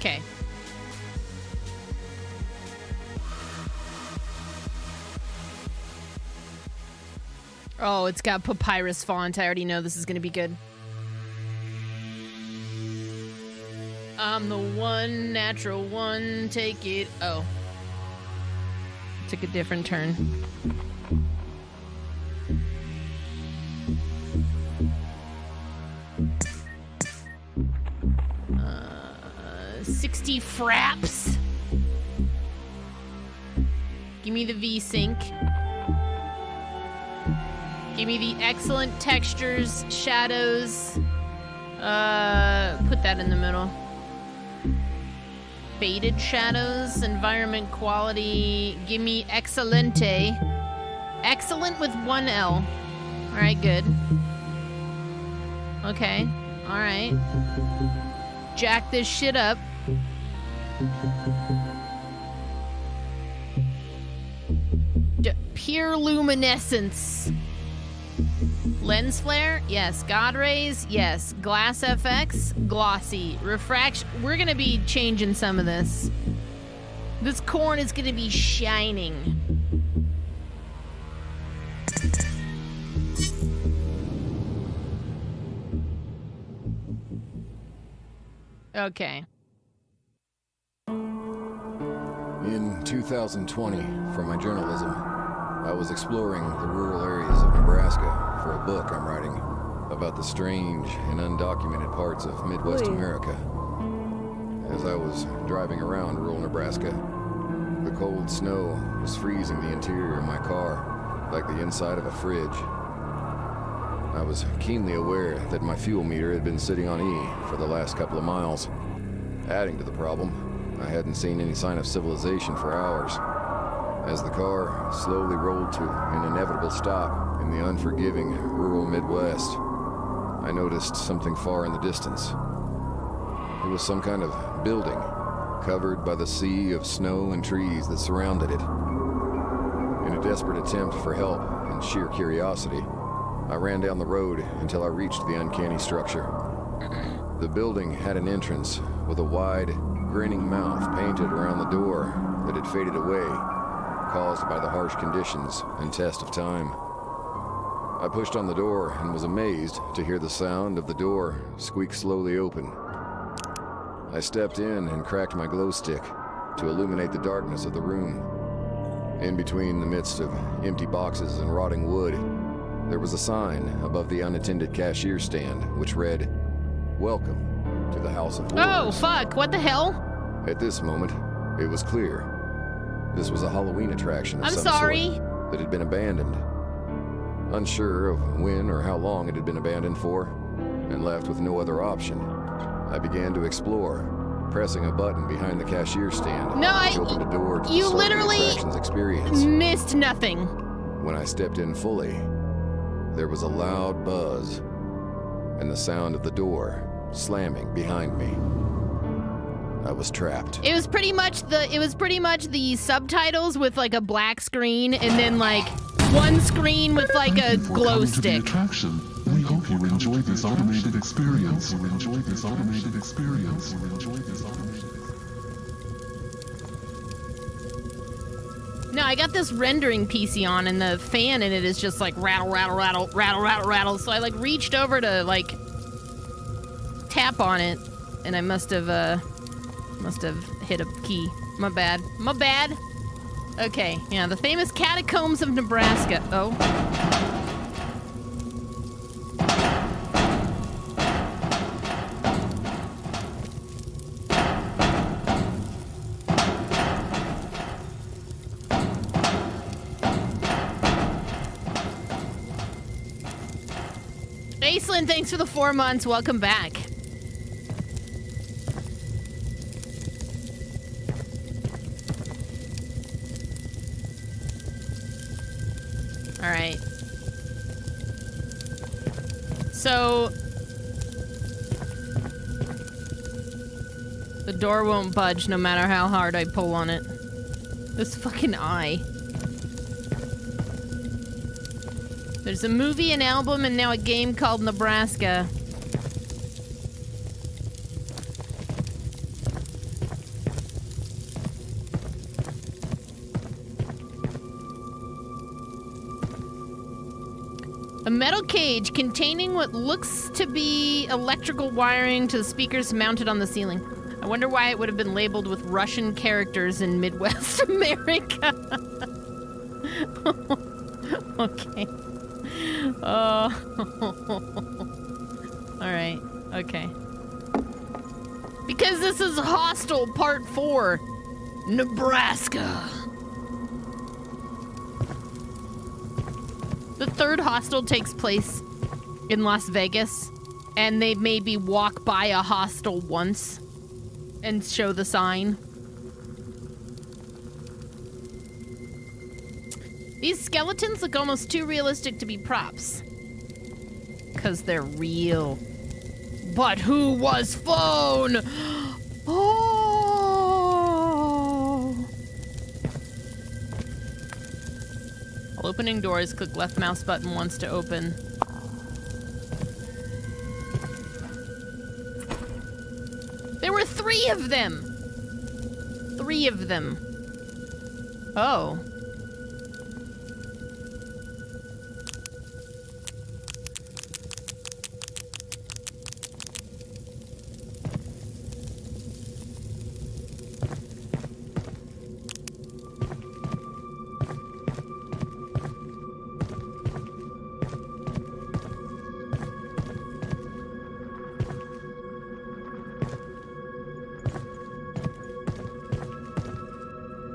Okay. Oh, it's got papyrus font. I already know this is going to be good. I'm the one, natural one, take it. Oh. Took a different turn. 60 fraps. Give me the V-Sync. Give me the excellent textures, shadows. Put that in the middle. Faded shadows, environment quality. Give me excelente. Excellent with one L. All right, good. Okay, all right. Jack this shit up. Pure luminescence. Lens flare, yes. God rays, yes. Glass FX, glossy. Refraction, we're gonna be changing some of this. This corn is gonna be shining. Okay. In 2020, for my journalism, I was exploring the rural areas of Nebraska for a book I'm writing about the strange and undocumented parts of Midwest America. As I was driving around rural Nebraska, the cold snow was freezing the interior of my car like the inside of a fridge. I was keenly aware that my fuel meter had been sitting on E for the last couple of miles. Adding to the problem, I hadn't seen any sign of civilization for hours. As the car slowly rolled to an inevitable stop in the unforgiving rural Midwest, I noticed something far in the distance. It was some kind of building, covered by the sea of snow and trees that surrounded it. In a desperate attempt for help and sheer curiosity, I ran down the road until I reached the uncanny structure. The building had an entrance with a wide, grinning mouth painted around the door that had faded away, caused by the harsh conditions and test of time. I pushed on the door and was amazed to hear the sound of the door squeak slowly open. I stepped in and cracked my glow stick to illuminate the darkness of the room. In between the midst of empty boxes and rotting wood, there was a sign above the unattended cashier stand which read, "Welcome to the House of Horrors." Oh, fuck. What the hell? At this moment, it was clear. This was a Halloween attraction of some sort that had been abandoned. Unsure of when or how long it had been abandoned for, and left with no other option, I began to explore, pressing a button behind the cashier stand, which opened a door to the start of the attraction's experience. Missed nothing. When I stepped in fully, there was a loud buzz and the sound of the door slamming behind me. I was trapped. It was pretty much the subtitles with like a black screen and then like one screen with like a glow stick. We hope you enjoy this automated experience. No, I got this rendering PC on and the fan in it is just like rattle, rattle, rattle, rattle, rattle, rattle. So I like reached over to like tap on it and I must have hit a key. My bad. My bad. Okay, yeah, the famous catacombs of Nebraska. Oh. Aislinn, thanks for the 4 months. Welcome back. All right. So the door won't budge no matter how hard I pull on it. This fucking eye. There's a movie, an album, and now a game called Nebraska. A metal cage containing what looks to be electrical wiring to the speakers mounted on the ceiling. I wonder why it would have been labeled with Russian characters in Midwest America. Okay. Oh. Alright. Okay. Because this is Hostel Part 4. Nebraska. The third hostel takes place in Las Vegas, and they maybe walk by a hostel once and show the sign. These skeletons look almost too realistic to be props. 'Cause they're real. But who was phone? Oh! While opening doors, click left mouse button once to open. There were 3 of them! 3 of them. Oh.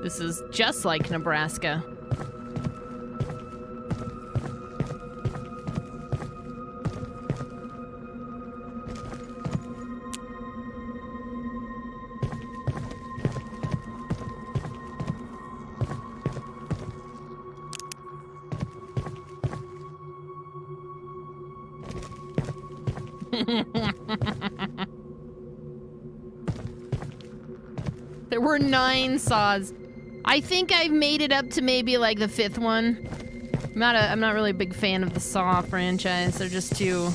This is just like Nebraska. There were 9 saws. I think I've made it up to maybe like the 5th one. I'm not really a big fan of the Saw franchise. They're just too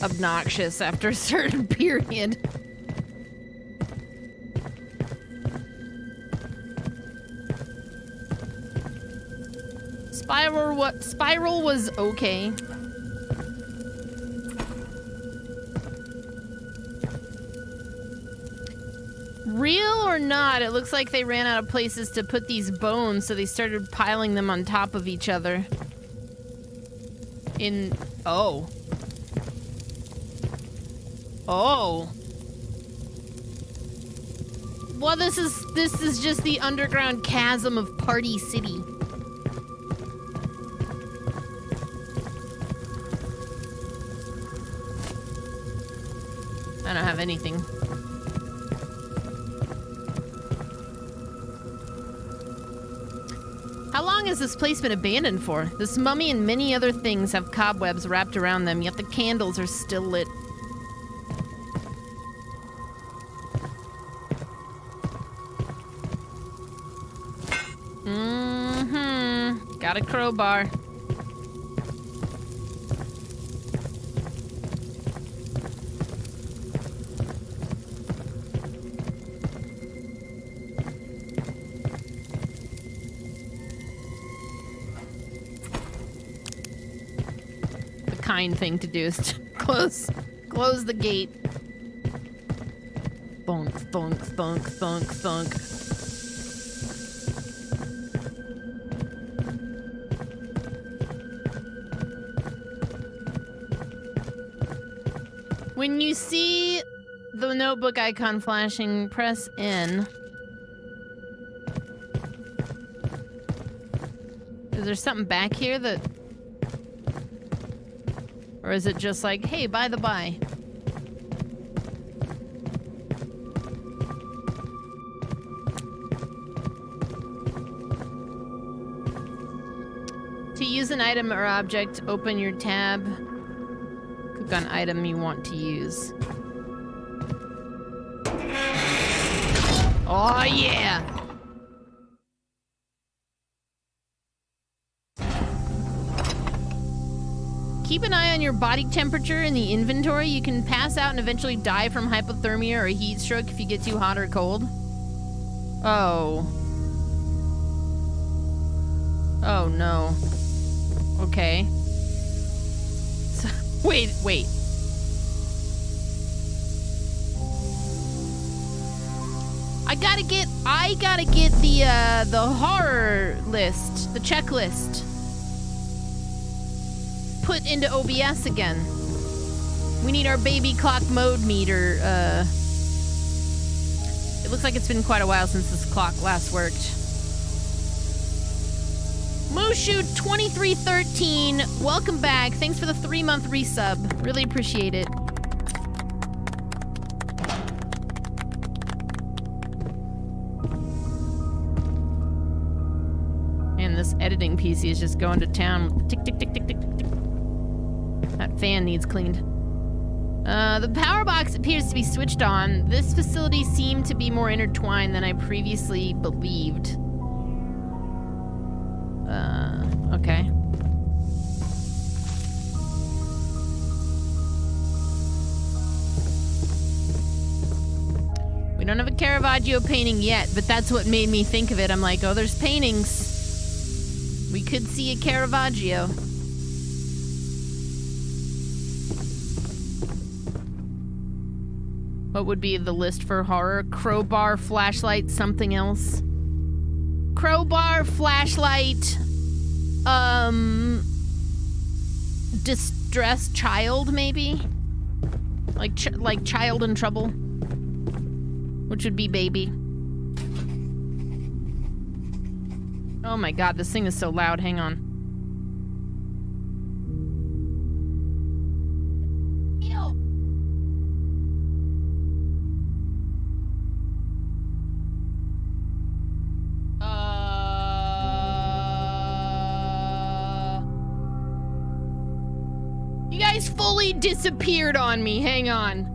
obnoxious after a certain period. Spiral was okay. Real or not, it looks like they ran out of places to put these bones, so they started piling them on top of each other. Oh. Oh. Well, this is just the underground chasm of Party City. I don't have anything. How long has this place been abandoned for? This mummy and many other things have cobwebs wrapped around them, yet the candles are still lit. Mm-hmm. Got a crowbar. Thing to do is to close the gate. Thunk, thunk, thunk, thunk, thunk. When you see the notebook icon flashing, press N. Is there something back here that... Or is it just like, hey, by the by? To use an item or object, open your tab. Click on item you want to use. Oh, yeah! Keep an eye on your body temperature in the inventory. You can pass out and eventually die from hypothermia or a heat stroke if you get too hot or cold. Oh. Oh no. Okay. So, wait. I gotta get the horror list, the checklist put into OBS again. We need our baby clock mode meter. It looks like it's been quite a while since this clock last worked. Mushu2313, welcome back. Thanks for the 3-month resub. Really appreciate it. And this editing PC is just going to town. Tick, tick, tick, tick, tick, tick, tick. That fan needs cleaned. The power box appears to be switched on. This facility seemed to be more intertwined than I previously believed. Okay. We don't have a Caravaggio painting yet, but that's what made me think of it. I'm like, oh, there's paintings. We could see a Caravaggio. What would be the list for horror? Crowbar, flashlight, something else. Crowbar, flashlight, distressed child, maybe? Like child in trouble? Which would be baby. Oh my god, this thing is so loud. Hang on. You guys fully disappeared on me. Hang on.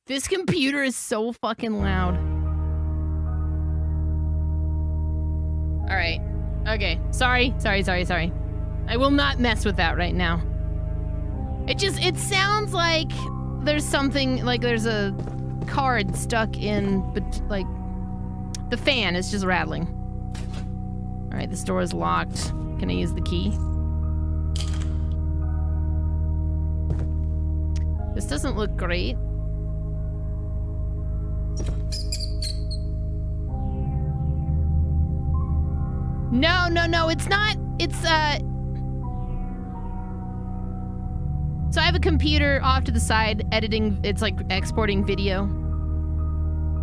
This computer is so fucking loud. Alright. Okay. Sorry. I will not mess with that right now. It sounds like there's something, like there's a card stuck in, but like, the fan is just rattling. Alright, this door is locked. Can I use the key? This doesn't look great. No, it's not. It's, so I have a computer off to the side editing, it's like exporting video.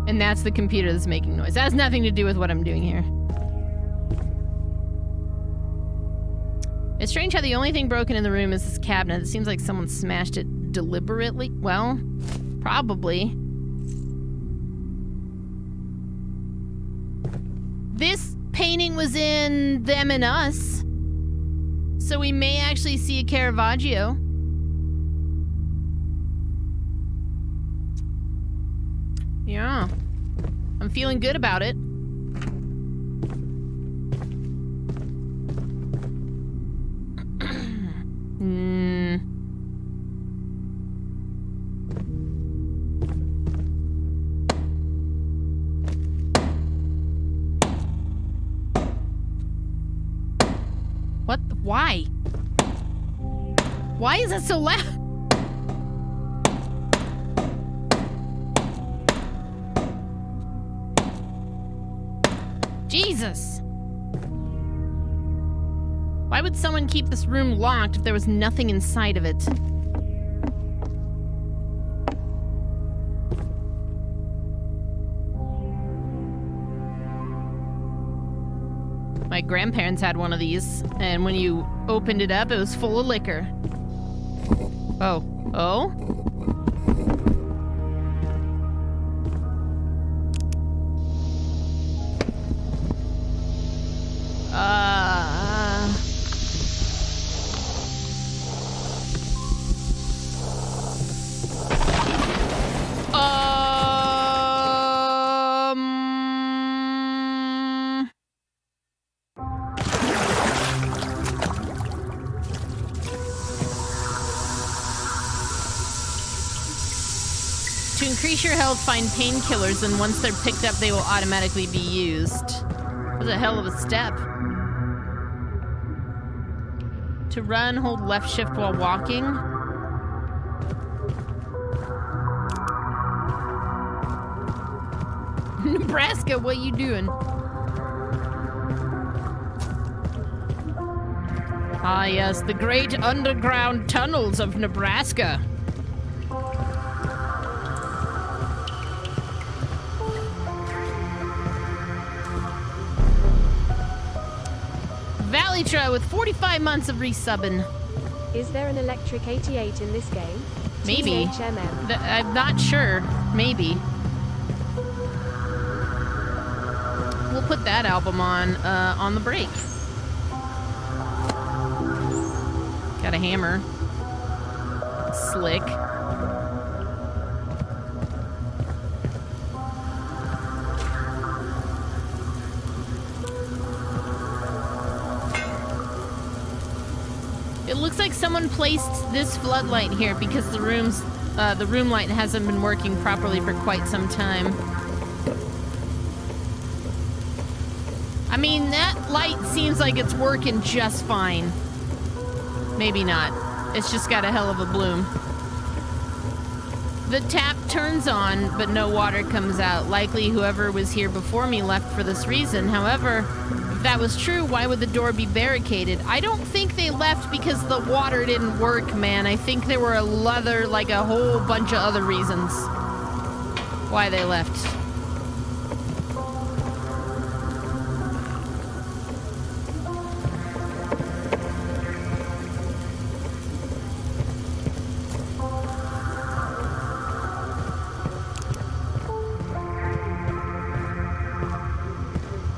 And that's the computer that's making noise. That has nothing to do with what I'm doing here. It's strange how the only thing broken in the room is this cabinet. It seems like someone smashed it deliberately. Well, probably. This painting was in Them and Us, so we may actually see a Caravaggio. Yeah, I'm feeling good about it. What? Why? Why is it so loud? Jesus. Why would someone keep this room locked if there was nothing inside of it? My grandparents had one of these, and when you opened it up, it was full of liquor. Oh. Oh? To increase your health, find painkillers, and once they're picked up, they will automatically be used. That was a hell of a step. To run, hold left shift while walking. Nebraska, what you doing? Ah, yes, the great underground tunnels of Nebraska. Valleytra with 45 months of resubbing. Is there an Electric 88 in this game? Maybe. THMM. I'm not sure. Maybe. We'll put that album on the break. Got a hammer. Slick. It looks like someone placed this floodlight here because the room light hasn't been working properly for quite some time. I mean, that light seems like it's working just fine. Maybe not. It's just got a hell of a bloom. The tap turns on, but no water comes out. Likely whoever was here before me left for this reason. However, if that was true, why would the door be barricaded? I don't think they left because the water didn't work, man. I think there were a whole bunch of other reasons why they left.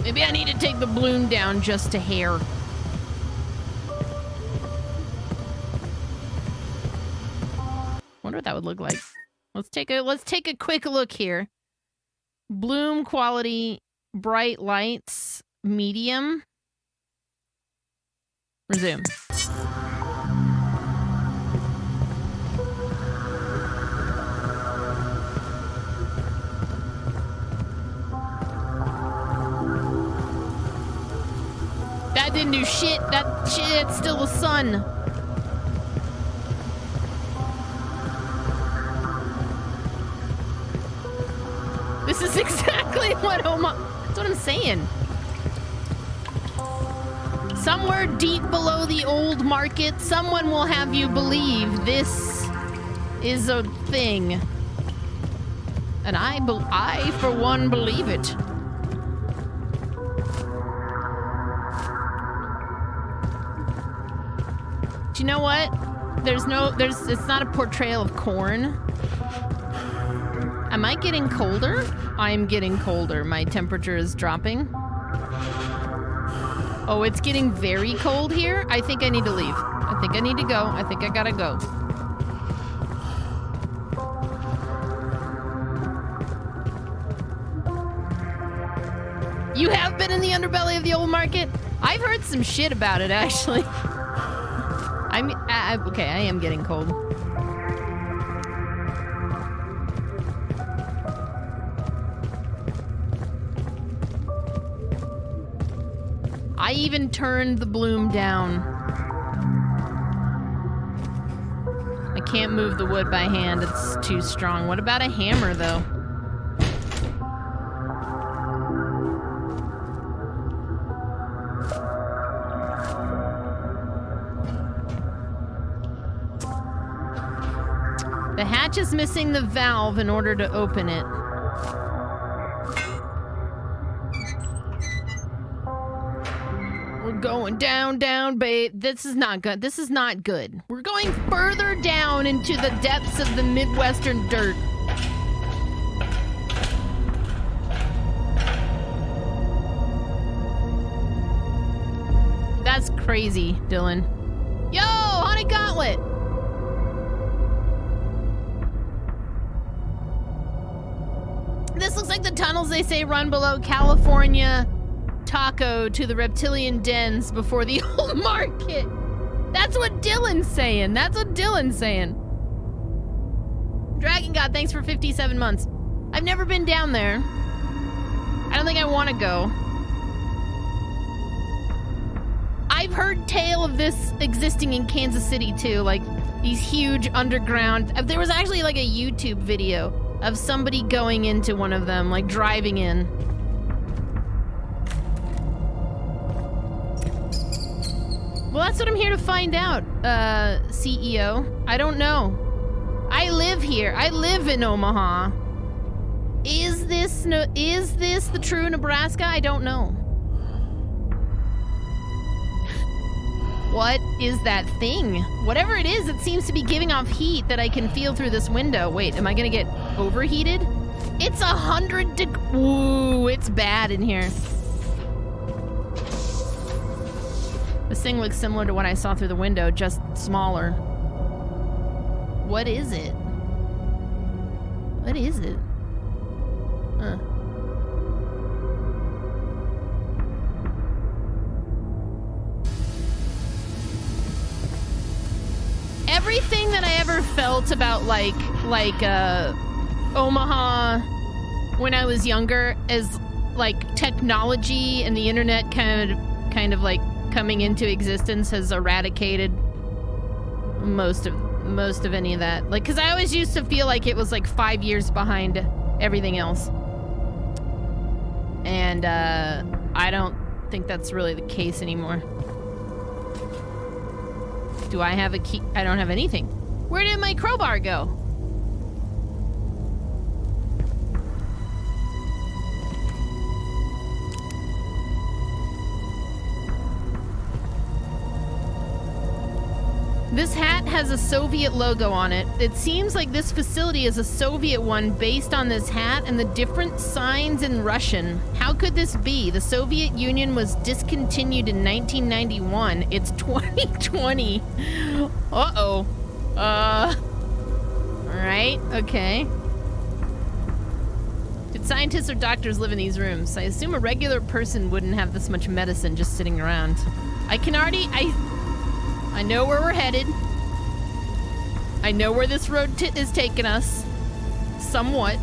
Maybe I need to take the bloom down just a hair. Wonder what that would look like. Let's take a quick look here. Bloom quality, bright lights, medium. Resume. That didn't do shit. That shit's still the sun. This is exactly what that's what I'm saying. Somewhere deep below the old market, someone will have you believe this is a thing. And I for one, believe it. You know what? It's not a portrayal of corn. Am I getting colder? I am getting colder. My temperature is dropping. Oh, it's getting very cold here? I think I need to leave. I think I need to go. I think I gotta go. You have been in the underbelly of the old market? I've heard some shit about it, actually. Okay, I am getting cold. I even turned the bloom down. I can't move the wood by hand, it's too strong. What about a hammer, though? The hatch is missing the valve in order to open it. We're going down, babe. This is not good. This is not good. We're going further down into the depths of the Midwestern dirt. That's crazy, Dylan. Yo, Honey Gauntlet! This looks like the tunnels they say run below California Taco to the reptilian dens before the old market. That's what Dylan's saying. That's what Dylan's saying. Viking God, thanks for 57 months. I've never been down there. I don't think I want to go. I've heard tale of this existing in Kansas City too, like these huge underground. There was actually like a YouTube video of somebody going into one of them, like driving in. Well, that's what I'm here to find out, CEO. I don't know. I live here. I live in Omaha. Is this the true Nebraska? I don't know. What is that thing? Whatever it is, it seems to be giving off heat that I can feel through this window. Wait, am I gonna get overheated? It's 100 degrees. Ooh, it's bad in here. This thing looks similar to what I saw through the window, just smaller. What is it? What is it? Huh. Everything that I ever felt about like Omaha when I was younger is like technology and the internet kind of like coming into existence has eradicated most of any of that. Like, cause I always used to feel like it was like 5 years behind everything else. And I don't think that's really the case anymore. Do I have a key? I don't have anything. Where did my crowbar go? This hat has a Soviet logo on it. It seems like this facility is a Soviet one based on this hat and the different signs in Russian. How could this be? The Soviet Union was discontinued in 1991. It's 2020. Uh-oh. Alright, okay. Did scientists or doctors live in these rooms? I assume a regular person wouldn't have this much medicine just sitting around. I know where we're headed. I know where this road is taking us. Somewhat.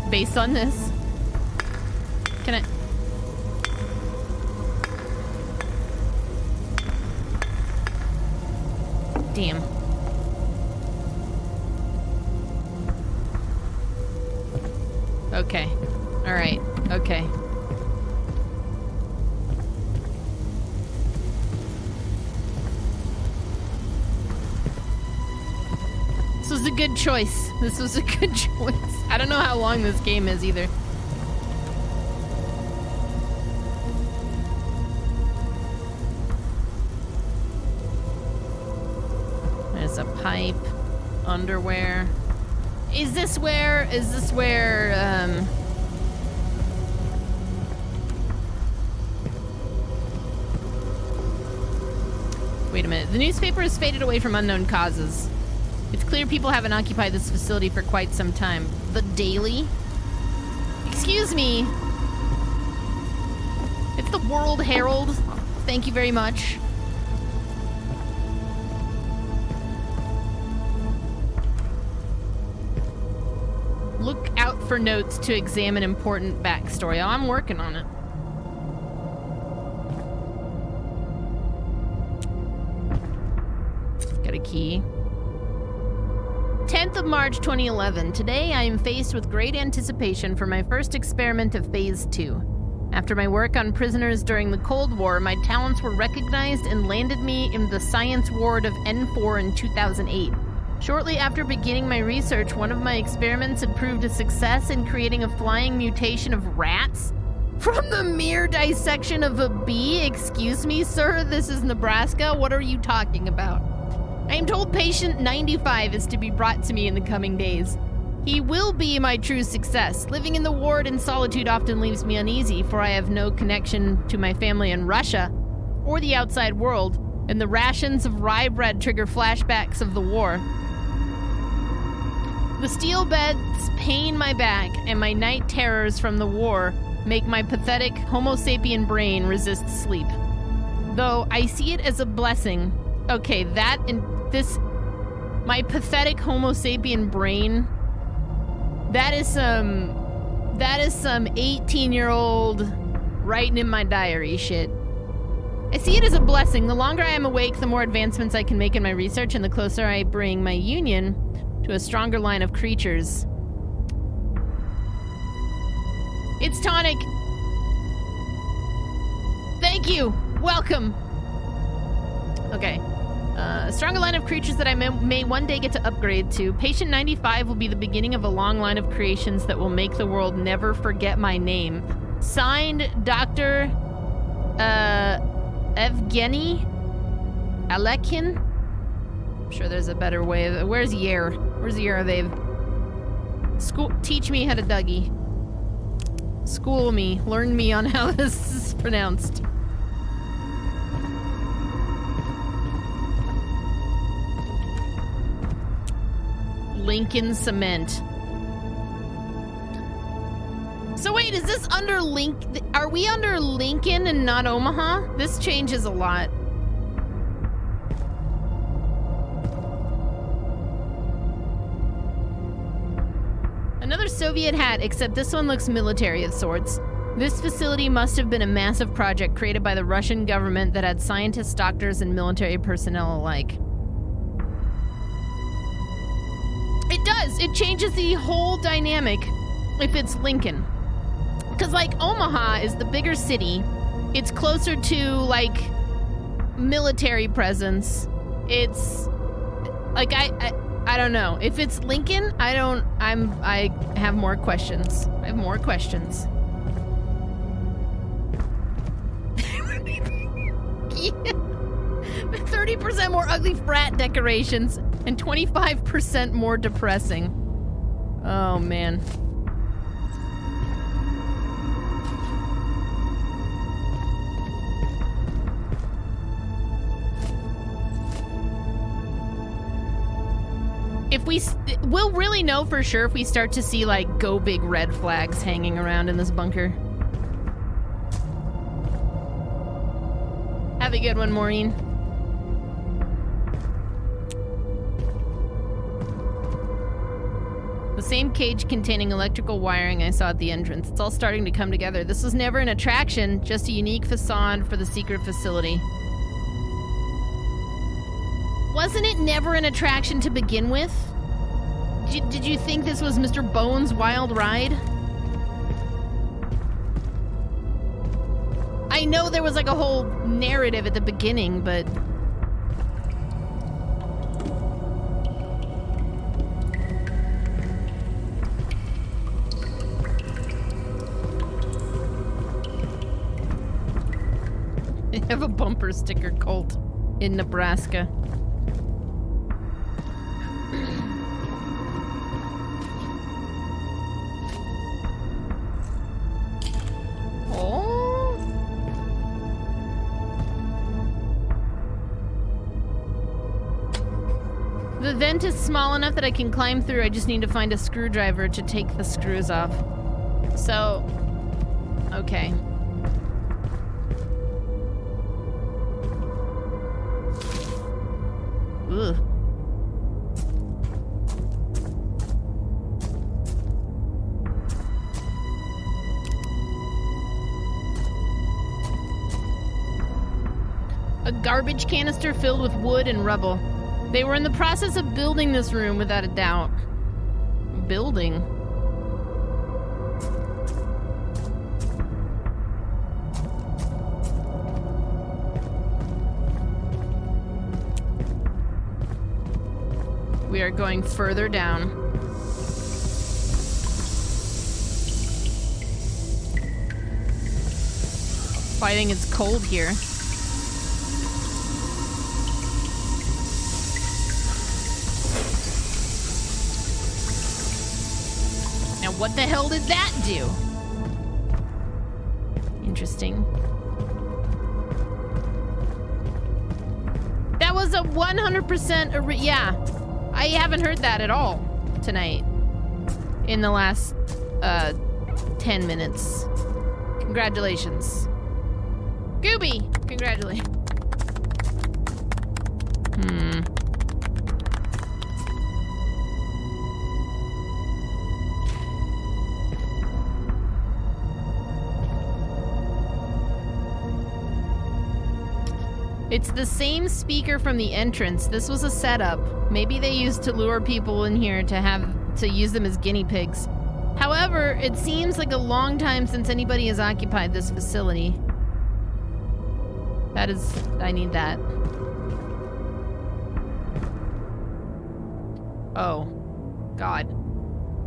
Based on this. Can I... Damn. Okay. Alright. Okay. This was a good choice. This was a good choice. I don't know how long this game is either. There's a pipe. Underwear. Is this where, Wait a minute. The newspaper has faded away from unknown causes. It's clear people haven't occupied this facility for quite some time. The Daily? Excuse me. It's the World Herald. Thank you very much. Look out for notes to examine important backstory. Oh, I'm working on it. Got a key. 10th of March 2011. Today I am faced with great anticipation for my first experiment of Phase 2. After my work on prisoners during the Cold War, my talents were recognized and landed me in the science ward of N4 in 2008. Shortly after beginning my research, one of my experiments had proved a success in creating a flying mutation of rats from the mere dissection of a bee. Excuse me, sir, this is Nebraska. What are you talking about? I am told patient 95 is to be brought to me in the coming days. He will be my true success. Living in the ward in solitude often leaves me uneasy, for I have no connection to my family in Russia or the outside world, and the rations of rye bread trigger flashbacks of the war. The steel beds pain my back, and my night terrors from the war make my pathetic Homo sapien brain resist sleep. Though I see it as a blessing. Okay, that and this... My pathetic Homo sapien brain. That is some 18-year-old writing in my diary shit. I see it as a blessing. The longer I am awake, the more advancements I can make in my research, and the closer I bring my union to a stronger line of creatures. It's tonic. Thank you. Welcome. Okay. A stronger line of creatures that I may one day get to upgrade to. Patient 95 will be the beginning of a long line of creations that will make the world never forget my name. Signed, Dr. Evgeny Alekin. I'm sure there's a better way of it. Where's Yer? Where's Yeravav? Teach me how to Dougie. School me. Learn me on how this is pronounced. Lincoln Cement. So wait, is this under are we under Lincoln and not Omaha? This changes a lot. Another Soviet hat, except this one looks military of sorts. This facility must have been a massive project created by the Russian government that had scientists, doctors, and military personnel alike. It does. It changes the whole dynamic if it's Lincoln. Because, like, Omaha is the bigger city. It's closer to, like, military presence. It's, like, I don't know. If it's Lincoln, I have more questions. I have more questions. 30% more ugly frat decorations and 25% more depressing. Oh, man. If we'll really know for sure if we start to see, like, go big red flags hanging around in this bunker. Have a good one, Maureen. The same cage containing electrical wiring I saw at the entrance. It's all starting to come together. This was never an attraction, just a unique facade for the secret facility. Wasn't it never an attraction to begin with? Did you think this was Mr. Bones' wild ride? I know there was like a whole narrative at the beginning, but... They have a bumper sticker cult in Nebraska. Oh. The vent is small enough that I can climb through. I just need to find a screwdriver to take the screws off. So, okay. Ugh. A garbage canister filled with wood and rubble. They were in the process of building this room without a doubt. Building? We are going further down. Fighting, it's cold here. Now what the hell did that do? Interesting. That was a 100% yeah. I haven't heard that at all tonight in the last 10 minutes. Congratulations. Gooby, congratulations. It's the same speaker from the entrance. This was a setup. Maybe they used to lure people in here to use them as guinea pigs. However, it seems like a long time since anybody has occupied this facility. I need that. Oh, God.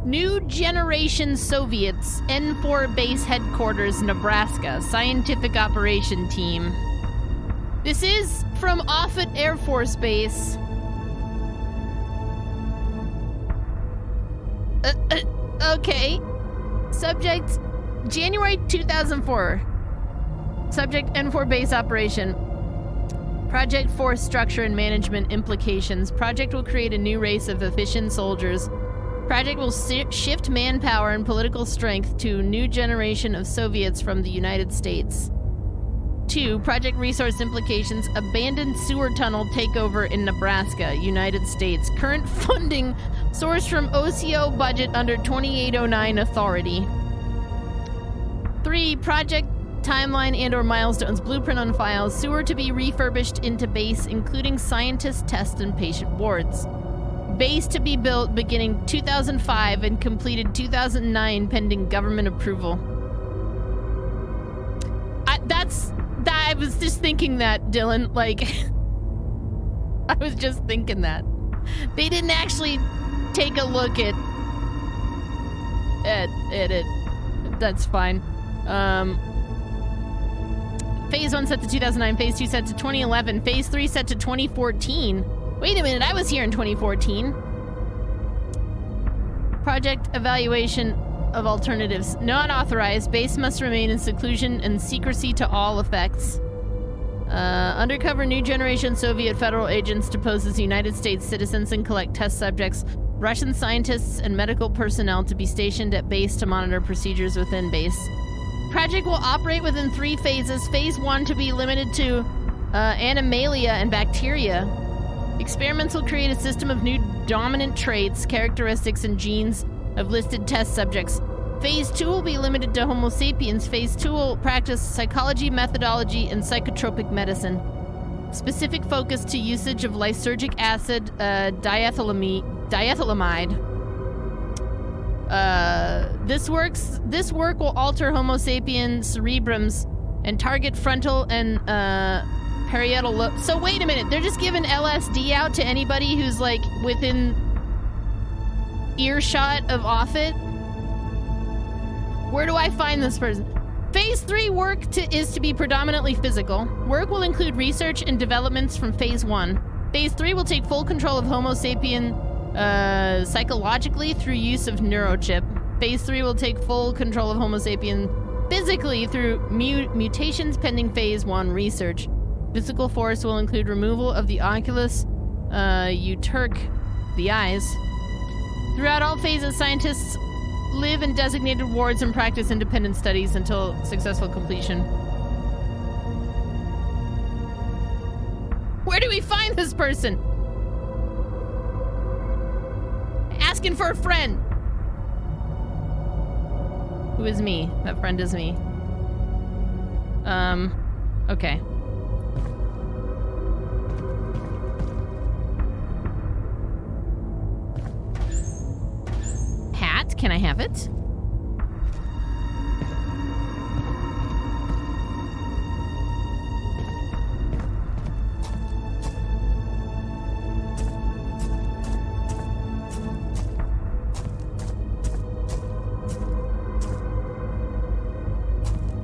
New Generation Soviets, N4 Base Headquarters, Nebraska, Scientific Operation Team. This is from Offutt Air Force Base. Okay. Subject, January 2004. Subject, N4 Base Operation. Project Force Structure and Management Implications. Project will create a new race of efficient soldiers. Project will shift manpower and political strength to a new generation of Soviets from the United States. 2. Project Resource Implications. Abandoned sewer tunnel takeover in Nebraska, United States. Current funding sourced from OCO budget under 2809 authority. 3. Project timeline and or milestones. Blueprint on file. Sewer to be refurbished into base, including scientist, test, and patient wards. Base to be built beginning 2005 and completed 2009 pending government approval. I was just thinking that, Dylan. Like, I was just thinking that. They didn't actually take a look at it. That's fine. Phase 1 set to 2009, Phase 2 set to 2011, Phase 3 set to 2014. Wait a minute, I was here in 2014. Project evaluation of alternatives. Not authorized. Base must remain in seclusion and secrecy to all effects. Undercover new generation Soviet federal agents to pose as United States citizens and collect test subjects. Russian scientists and medical personnel to be stationed at base to monitor procedures within base. Project will operate within 3 phases. Phase 1 to be limited to animalia and bacteria. Experiments will create a system of new dominant traits, characteristics, and genes of listed test subjects. Phase 2 will be limited to Homo sapiens. Phase 2 will practice psychology, methodology, and psychotropic medicine. Specific focus to usage of lysergic acid, diethylamide. This work will alter Homo sapiens cerebrums and target frontal and parietal lobe. So wait a minute, they're just giving LSD out to anybody who's like within earshot of Offutt? Where do I find this person? Phase 3 work is to be predominantly physical. Work will include research and developments from Phase 1. Phase 3 will take full control of Homo sapien psychologically through use of neurochip. Phase 3 will take full control of Homo sapien physically through mutations pending Phase 1 research. Physical force will include removal of the oculus, uterque, the eyes. Throughout all phases, scientists live in designated wards and practice independent studies until successful completion. Where do we find this person? Asking for a friend. Who is me? That friend is me. Okay. Hat, can I have it?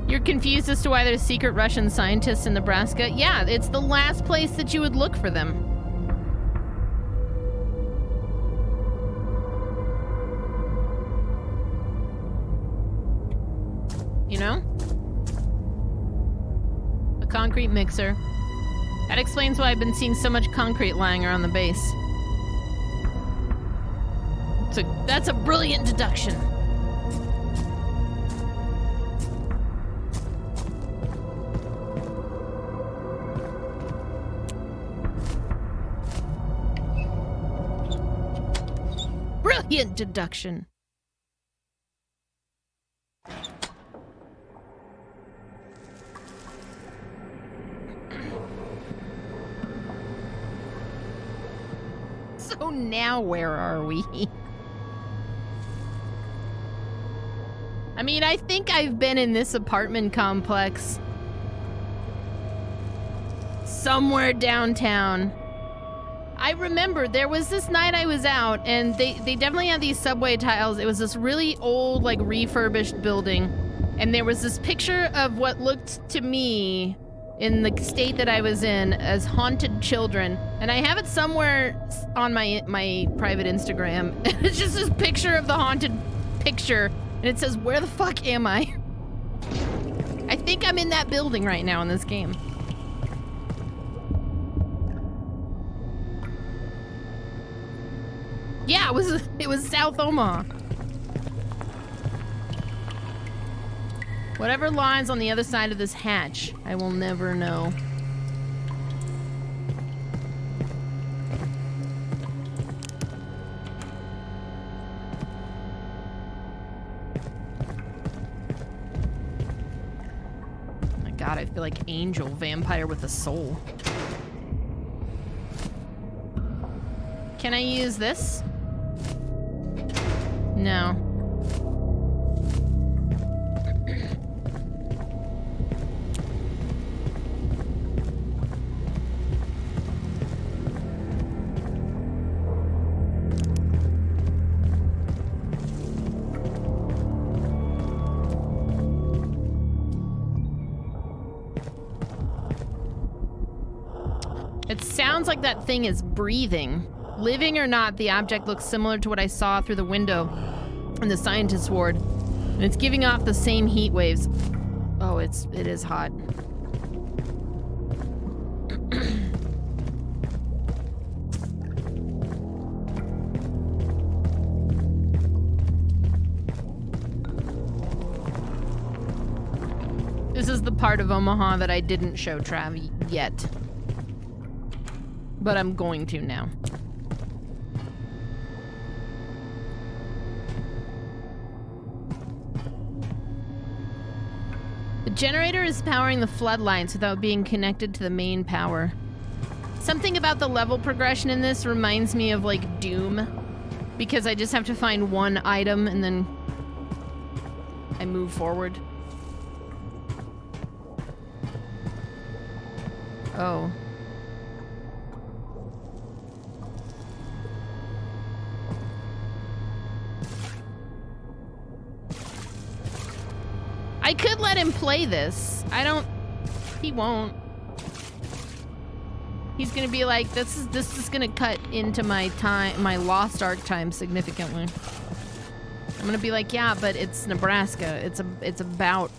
You're confused as to why there's secret Russian scientists in Nebraska? Yeah, it's the last place that you would look for them. You know? A concrete mixer. That explains why I've been seeing so much concrete lying around the base. That's a brilliant deduction. Brilliant deduction. So now where are we? I mean, I think I've been in this apartment complex somewhere downtown. I remember there was this night I was out, and they definitely had these subway tiles. It was this really old, like, refurbished building, and there was this picture of what looked to me, in the state that I was in, as haunted children. And I have it somewhere on my private Instagram. It's just this picture of the haunted picture, and it says, "Where the fuck am I?" I think I'm in that building right now in this game. Yeah, it was South Omaha. Whatever lies on the other side of this hatch, I will never know. Oh my god, I feel like Angel, vampire with a soul. Can I use this? No. It sounds like that thing is breathing. Living or not, the object looks similar to what I saw through the window in the scientist's ward. And it's giving off the same heat waves. Oh, it is hot. This is the part of Omaha that I didn't show Trav yet. But I'm going to now. The generator is powering the floodlights without being connected to the main power. Something about the level progression in this reminds me of, like, Doom. Because I just have to find one item and then I move forward. Oh. I could let him play this. He won't. He's gonna be like, this is gonna cut into my time, my Lost Ark time significantly. I'm gonna be like, yeah, but it's Nebraska. It's about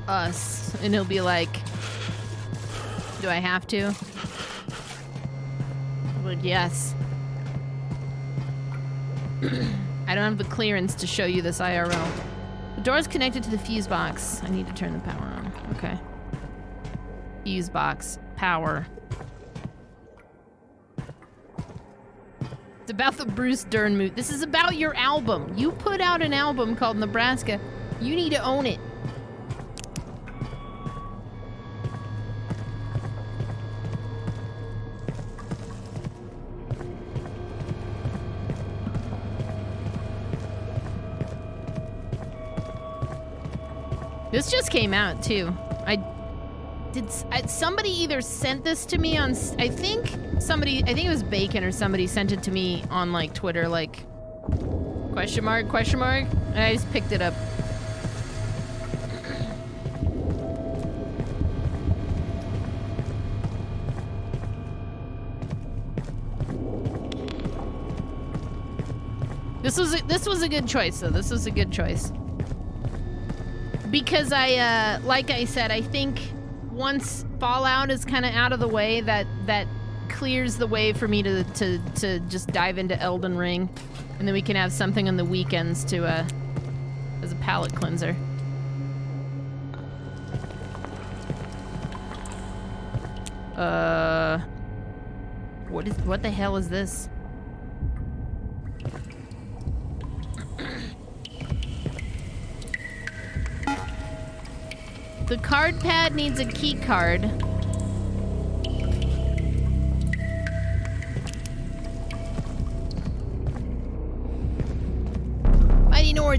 us. And he'll be like, do I have to? Well, yes. I don't have the clearance to show you this IRL. The door is connected to the fuse box. I need to turn the power on. Okay. Fuse box. Power. It's about the Bruce Dern movie. This is about your album. You put out an album called Nebraska. You need to own it. This just came out too. Somebody either sent this to me on, I think it was Bacon or somebody sent it to me on, like, Twitter, like, question mark, and I just picked it up. This was a good choice, though. This was a good choice. Because like I said, I think once Fallout is kind of out of the way, that clears the way for me to just dive into Elden Ring, and then we can have something on the weekends to as a palate cleanser. What the hell is this? The card pad needs a key card.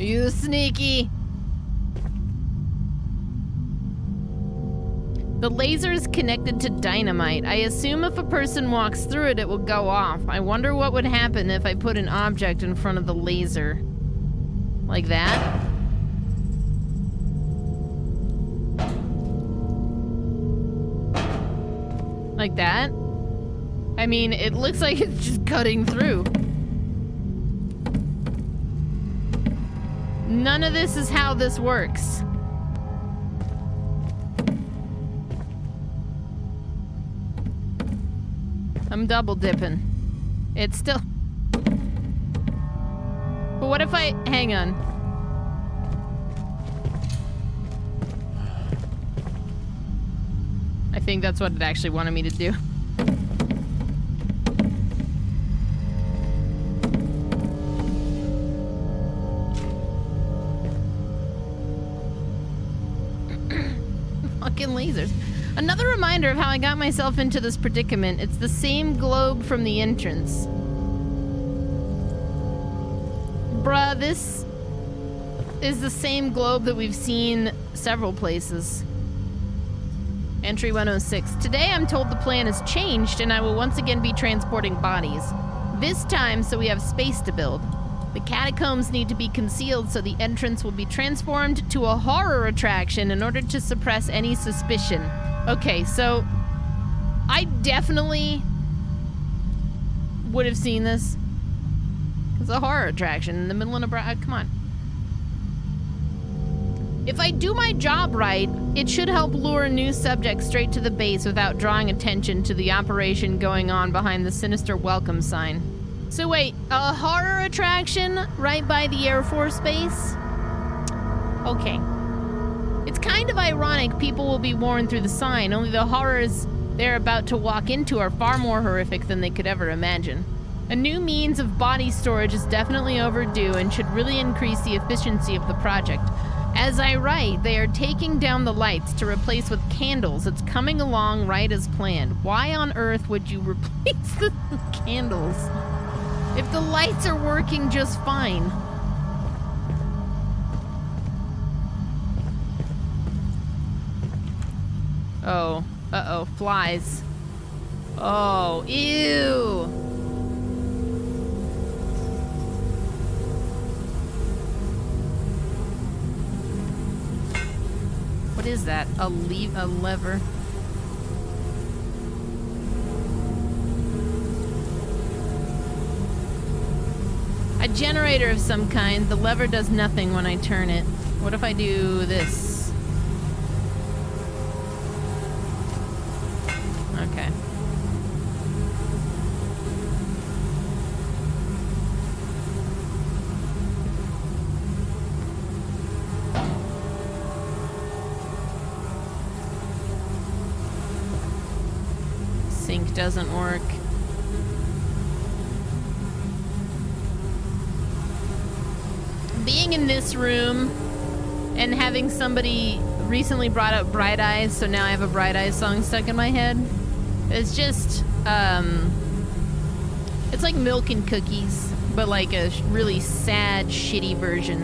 You sneaky. The laser is connected to dynamite. I assume if a person walks through it, it will go off. I wonder what would happen if I put an object in front of the laser. Like that? Like that? I mean, it looks like it's just cutting through. None of this is how this works. I'm double dipping. It's still... But what if I... Hang on. I think that's what it actually wanted me to do. Fucking lasers. Another reminder of how I got myself into this predicament. It's the same globe from the entrance. Bruh, this is the same globe that we've seen several places. Entry 106. Today I'm told the plan has changed and I will once again be transporting bodies. This time so we have space to build. The catacombs need to be concealed so the entrance will be transformed to a horror attraction in order to suppress any suspicion. Okay, so I definitely would have seen this. It's a horror attraction in the middle of Nebraska. Come on. If I do my job right, it should help lure new subjects straight to the base without drawing attention to the operation going on behind the sinister welcome sign. So wait, a horror attraction right by the Air Force Base? Okay. It's kind of ironic people will be warned through the sign, only the horrors they're about to walk into are far more horrific than they could ever imagine. A new means of body storage is definitely overdue and should really increase the efficiency of the project. As I write, they are taking down the lights to replace with candles. It's coming along right as planned. Why on earth would you replace the candles if the lights are working just fine? Oh, uh-oh, flies. Oh, ew. What is that? A lever. A generator of some kind. The lever does nothing when I turn it. What if I do this? Okay. Sync doesn't work. Being in this room and having somebody recently brought up Bright Eyes, so now I have a Bright Eyes song stuck in my head. It's just, it's like Milk and Cookies, but like a really sad, shitty version.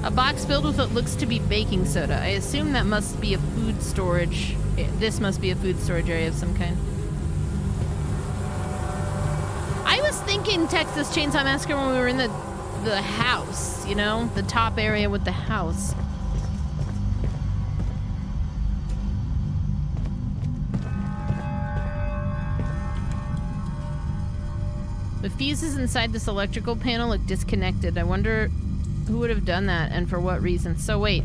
A box filled with what looks to be baking soda. I assume that must be a food storage. This must be a food storage area of some kind. I was thinking Texas Chainsaw Massacre when we were in the house, you know? The top area with the house. The fuses inside this electrical panel look disconnected. I wonder who would have done that and for what reason. So wait.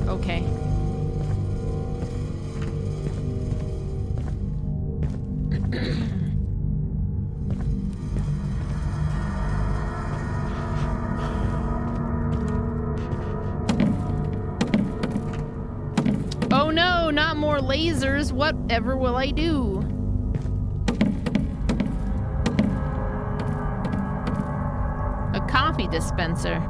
Okay. Oh no, not more lasers. Whatever will I do? A coffee dispenser.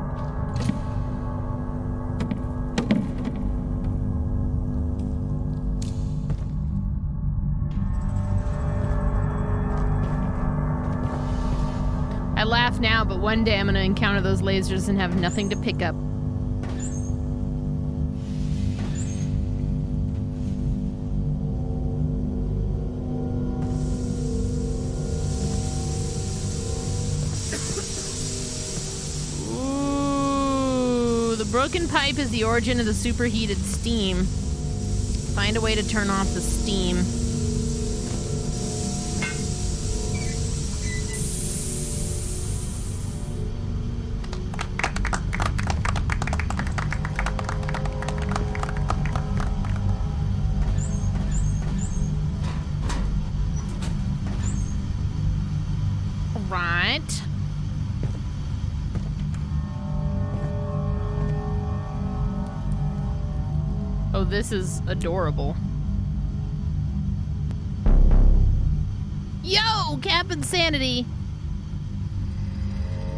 I laugh now, but one day I'm gonna encounter those lasers and have nothing to pick up. Ooh, the broken pipe is the origin of the superheated steam. Find a way to turn off the steam. Right. Oh, this is adorable. Yo, Cap Insanity!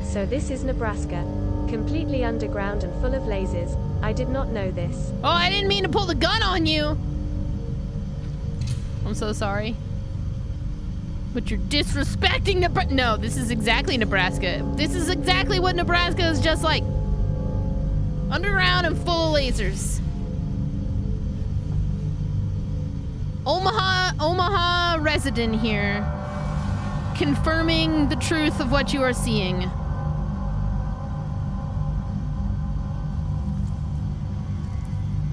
So this is Nebraska. Completely underground and full of lasers. I did not know this. Oh, I didn't mean to pull the gun on you! I'm so sorry. But you're disrespecting Nebraska. No, this is exactly Nebraska. This is exactly what Nebraska is just like. Underground and full of lasers. Omaha resident here. Confirming the truth of what you are seeing.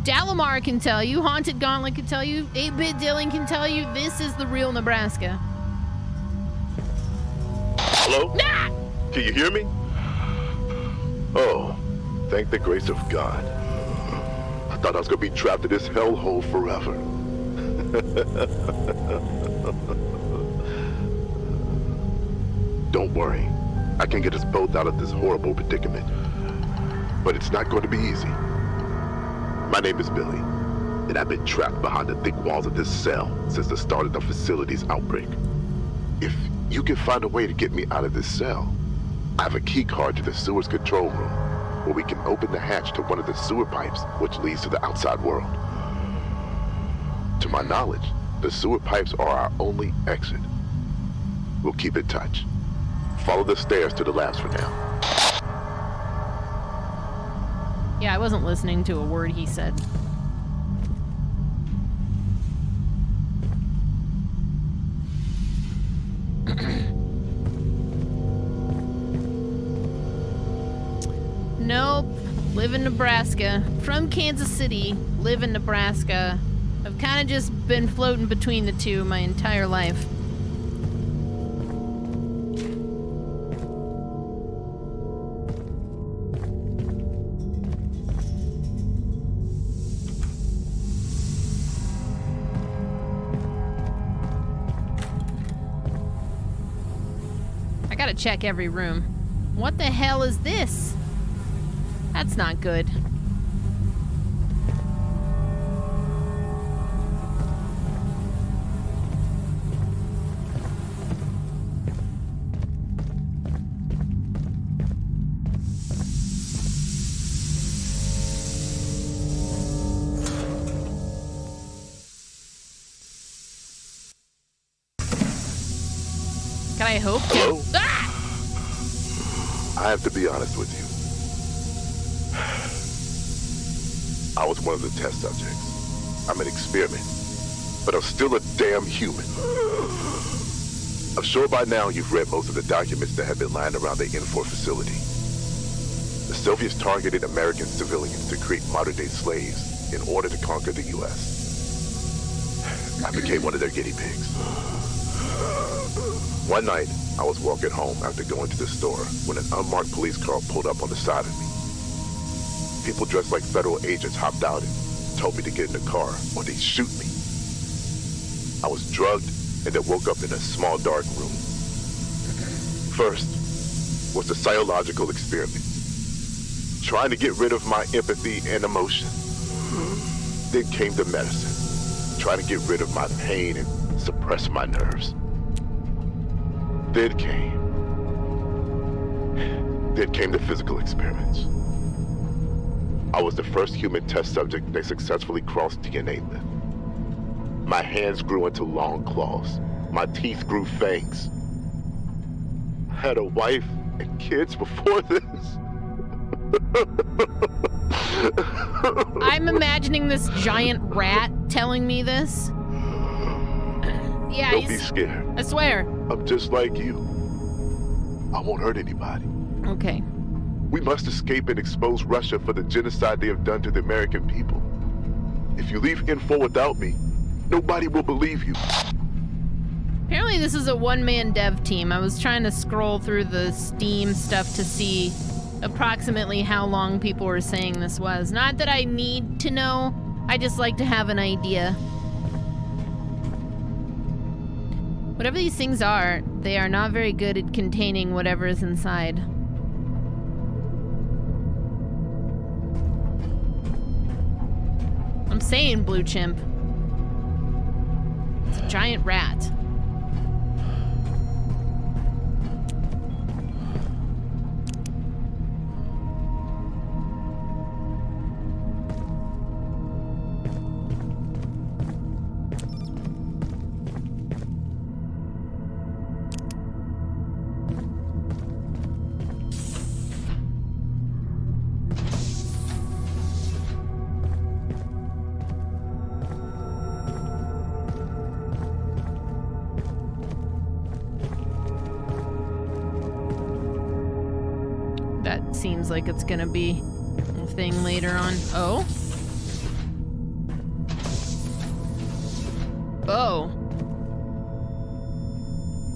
Dalamar can tell you, Haunted Gauntlet can tell you, 8-Bit Dylan can tell you, this is the real Nebraska. Hello? Nah! Can you hear me? Oh, thank the grace of God. I thought I was gonna be trapped in this hellhole forever. Don't worry. I can get us both out of this horrible predicament. But it's not going to be easy. My name is Billy, and I've been trapped behind the thick walls of this cell since the start of the facility's outbreak. If you can find a way to get me out of this cell, I have a key card to the sewer's control room, where we can open the hatch to one of the sewer pipes, which leads to the outside world. To my knowledge, the sewer pipes are our only exit. We'll keep in touch. Follow the stairs to the labs for now. Yeah, I wasn't listening to a word he said. Nope. Live in Nebraska. From Kansas City. Live in Nebraska. I've kind of just been floating between the two my entire life. I gotta check every room. What the hell is this? That's not good. Can I hope to? Hello? Ah! I have to be honest with you. I was one of the test subjects. I'm an experiment, but I'm still a damn human. I'm sure by now you've read most of the documents that have been lying around the N4 facility. The Soviets targeted American civilians to create modern-day slaves in order to conquer the U.S. I became one of their guinea pigs. One night, I was walking home after going to the store when an unmarked police car pulled up on the side of me. People dressed like federal agents hopped out and told me to get in the car or they'd shoot me. I was drugged and then woke up in a small dark room. First was the psychological experiment, trying to get rid of my empathy and emotion. Then came the medicine, trying to get rid of my pain and suppress my nerves. Then came the physical experiments. I was the first human test subject they successfully crossed DNA with. My hands grew into long claws. My teeth grew fangs. I had a wife and kids before this. I'm imagining this giant rat telling me this. Yeah, Don't be scared. I swear. I'm just like you. I won't hurt anybody. Okay. We must escape and expose Russia for the genocide they have done to the American people. If you leave info without me, nobody will believe you. Apparently this is a one-man dev team. I was trying to scroll through the Steam stuff to see approximately how long people were saying this was. Not that I need to know, I just like to have an idea. Whatever these things are, they are not very good at containing whatever is inside. I'm saying, Blue Chimp. It's a giant rat. Seems like it's gonna be a thing later on. Oh? Oh.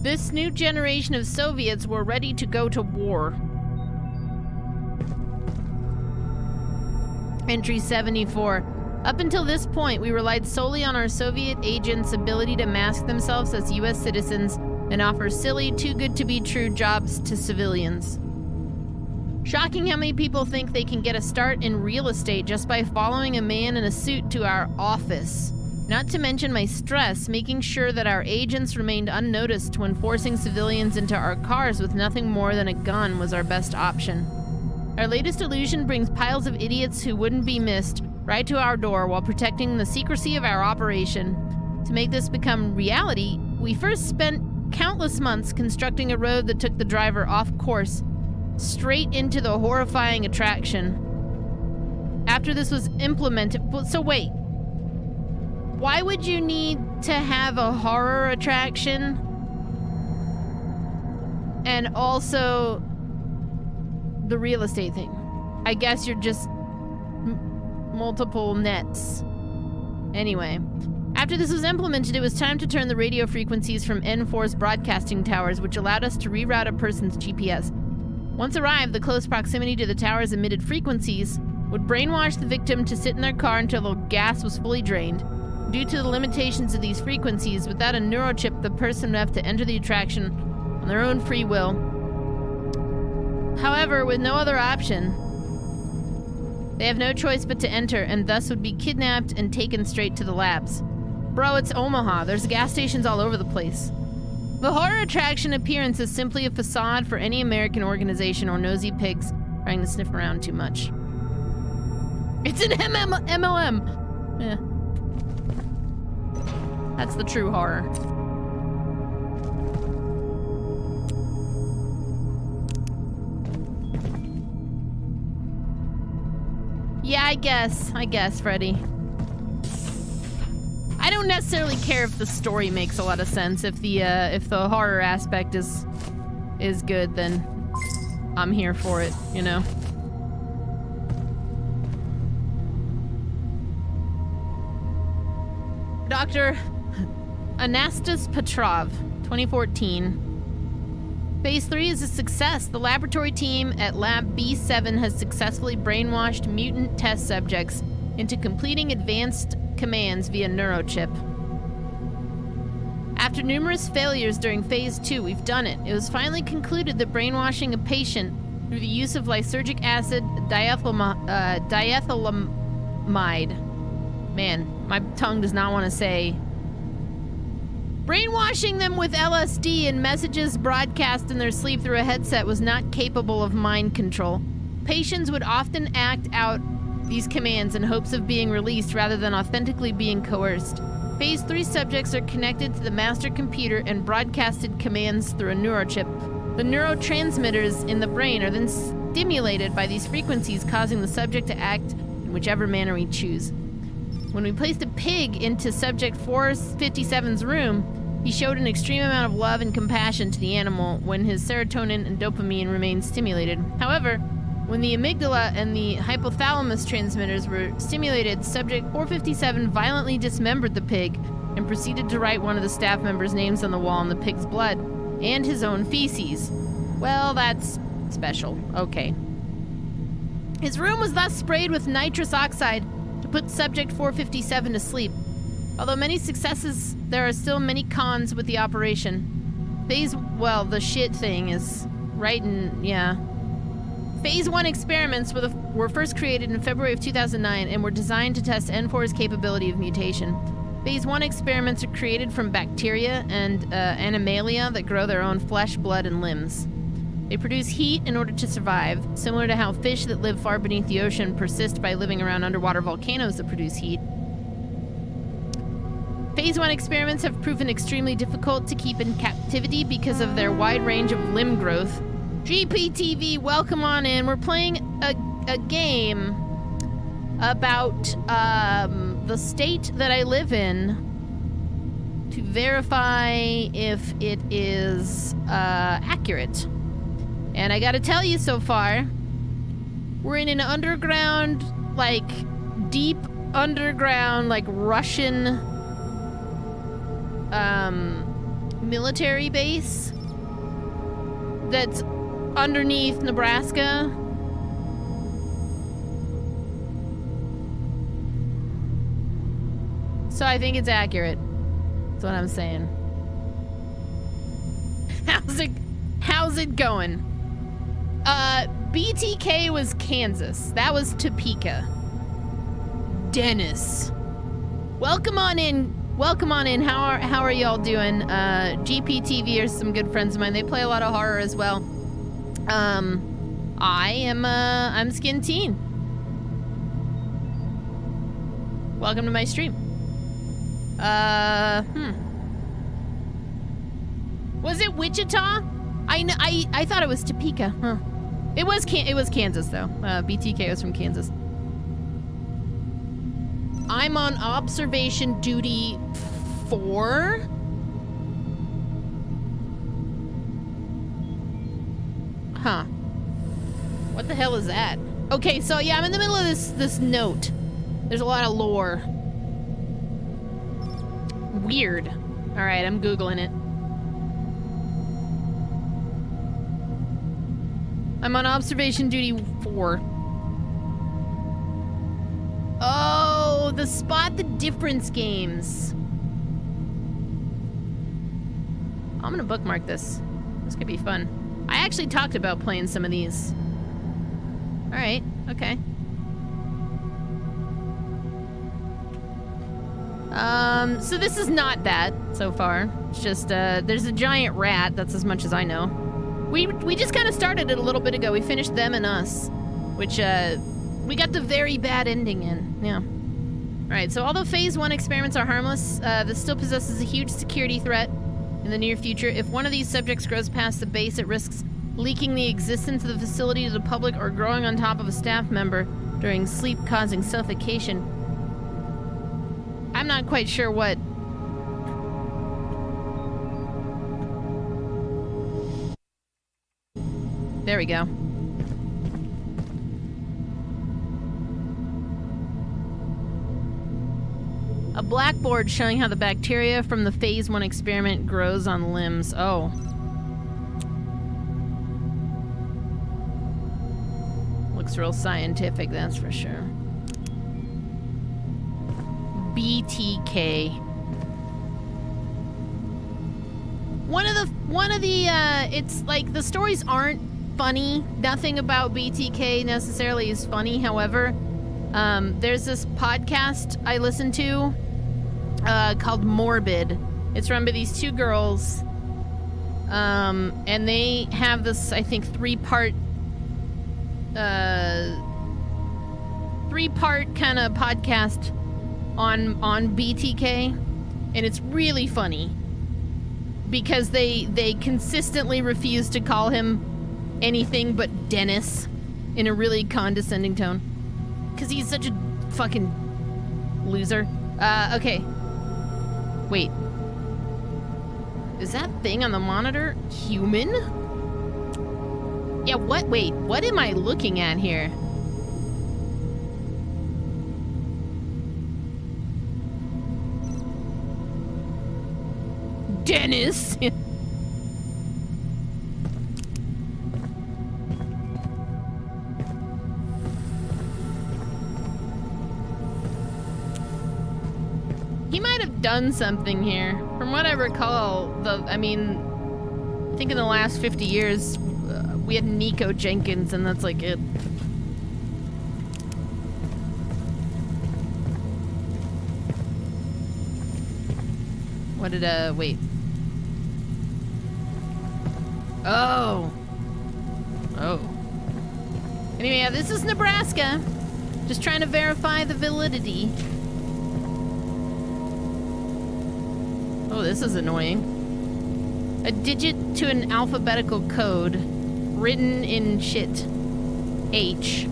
This new generation of Soviets were ready to go to war. Entry 74. Up until this point, we relied solely on our Soviet agents' ability to mask themselves as U.S. citizens and offer silly, too-good-to-be-true jobs to civilians. Shocking how many people think they can get a start in real estate just by following a man in a suit to our office. Not to mention my stress, making sure that our agents remained unnoticed when forcing civilians into our cars with nothing more than a gun was our best option. Our latest illusion brings piles of idiots who wouldn't be missed right to our door while protecting the secrecy of our operation. To make this become reality, we first spent countless months constructing a road that took the driver off course straight into the horrifying attraction. After this was implemented, so wait, why would you need to have a horror attraction and also the real estate thing? I guess you're just multiple nets. Anyway, after this was implemented, it was time to turn the radio frequencies from N4's broadcasting towers, which allowed us to reroute a person's GPS. Once arrived, the close proximity to the tower's emitted frequencies would brainwash the victim to sit in their car until the gas was fully drained. Due to the limitations of these frequencies, without a neurochip, the person would have to enter the attraction on their own free will. However, with no other option, they have no choice but to enter, and thus would be kidnapped and taken straight to the labs. Bro, it's Omaha. There's gas stations all over the place. The horror attraction appearance is simply a facade for any American organization or nosy pigs trying to sniff around too much. It's an MLM! Yeah. That's the true horror. Yeah, I guess, Freddy. I don't necessarily care if the story makes a lot of sense. If the horror aspect is good, then I'm here for it, you know. Dr. Anastas Petrov, 2014. Phase 3 is a success. The laboratory team at Lab B7 has successfully brainwashed mutant test subjects into completing advanced commands via neurochip. After numerous failures during Phase 2, we've done it. It was finally concluded that brainwashing a patient through the use of lysergic acid diethylamide. Man, my tongue does not want to say. Brainwashing them with LSD and messages broadcast in their sleep through a headset was not capable of mind control. Patients would often act out these commands in hopes of being released rather than authentically being coerced. Phase 3 subjects are connected to the master computer and broadcasted commands through a neurochip. The neurotransmitters in the brain are then stimulated by these frequencies, causing the subject to act in whichever manner we choose. When we placed a pig into subject 457's room, he showed an extreme amount of love and compassion to the animal when his serotonin and dopamine remained stimulated. However, when the amygdala and the hypothalamus transmitters were stimulated, subject 457 violently dismembered the pig and proceeded to write one of the staff members' names on the wall in the pig's blood and his own feces. Well, that's special. Okay. His room was thus sprayed with nitrous oxide to put subject 457 to sleep. Although many successes, there are still many cons with the operation. The shit thing is right in, yeah. Phase 1 experiments were first created in February of 2009 and were designed to test N4's capability of mutation. Phase 1 experiments are created from bacteria and animalia that grow their own flesh, blood, and limbs. They produce heat in order to survive, similar to how fish that live far beneath the ocean persist by living around underwater volcanoes that produce heat. Phase 1 experiments have proven extremely difficult to keep in captivity because of their wide range of limb growth. GPTV, welcome on in. We're playing a game about the state that I live in to verify if it is accurate. And I gotta tell you, so far, we're in an underground, like, deep underground, like, Russian military base that's underneath Nebraska. So I think it's accurate. That's what I'm saying. How's it going? BTK was Kansas. That was Topeka. Dennis. Welcome on in. Welcome on in. How are y'all doing? GPTV are some good friends of mine. They play a lot of horror as well. I'm skinnedteen. Welcome to my stream. Was it Wichita? I thought it was Topeka. Huh. It was Kansas though. BTK was from Kansas. I'm on observation duty 4. Huh. What the hell is that? Okay, so yeah, I'm in the middle of this note. There's a lot of lore. Weird. Alright, I'm Googling it. I'm on observation duty 4. Oh, the Spot the Difference games. I'm gonna bookmark this. This could be fun. I actually talked about playing some of these. Alright, okay. So this is not that, so far. It's just, there's a giant rat, that's as much as I know. We just kind of started it a little bit ago. We finished Them and Us, which, we got the very bad ending in, yeah. Alright, so although Phase 1 experiments are harmless, this still possesses a huge security threat in the near future. If one of these subjects grows past the base, it risks leaking the existence of the facility to the public or growing on top of a staff member during sleep, causing suffocation. I'm not quite sure what... There we go. A blackboard showing how the bacteria from the Phase 1 experiment grows on limbs. Oh. Looks real scientific, that's for sure. BTK. One of the it's like the stories aren't funny. Nothing about BTK necessarily is funny. However, there's this podcast I listen to called Morbid. It's run by these two girls, and they have this, I think, three-part kind of podcast on BTK, and it's really funny. because they consistently refuse to call him anything but Dennis in a really condescending tone. Because he's such a fucking loser. Okay. Wait. Is that thing on the monitor human? Yeah, what? Wait, what am I looking at here? Dennis! He might have done something here. From what I recall, I think in the last 50 years, we had Nico Jenkins, and that's like it. What did, wait. Oh. Oh. Anyway, yeah, this is Nebraska. Just trying to verify the validity. Oh, this is annoying. A digit to an alphabetical code written in shit. H.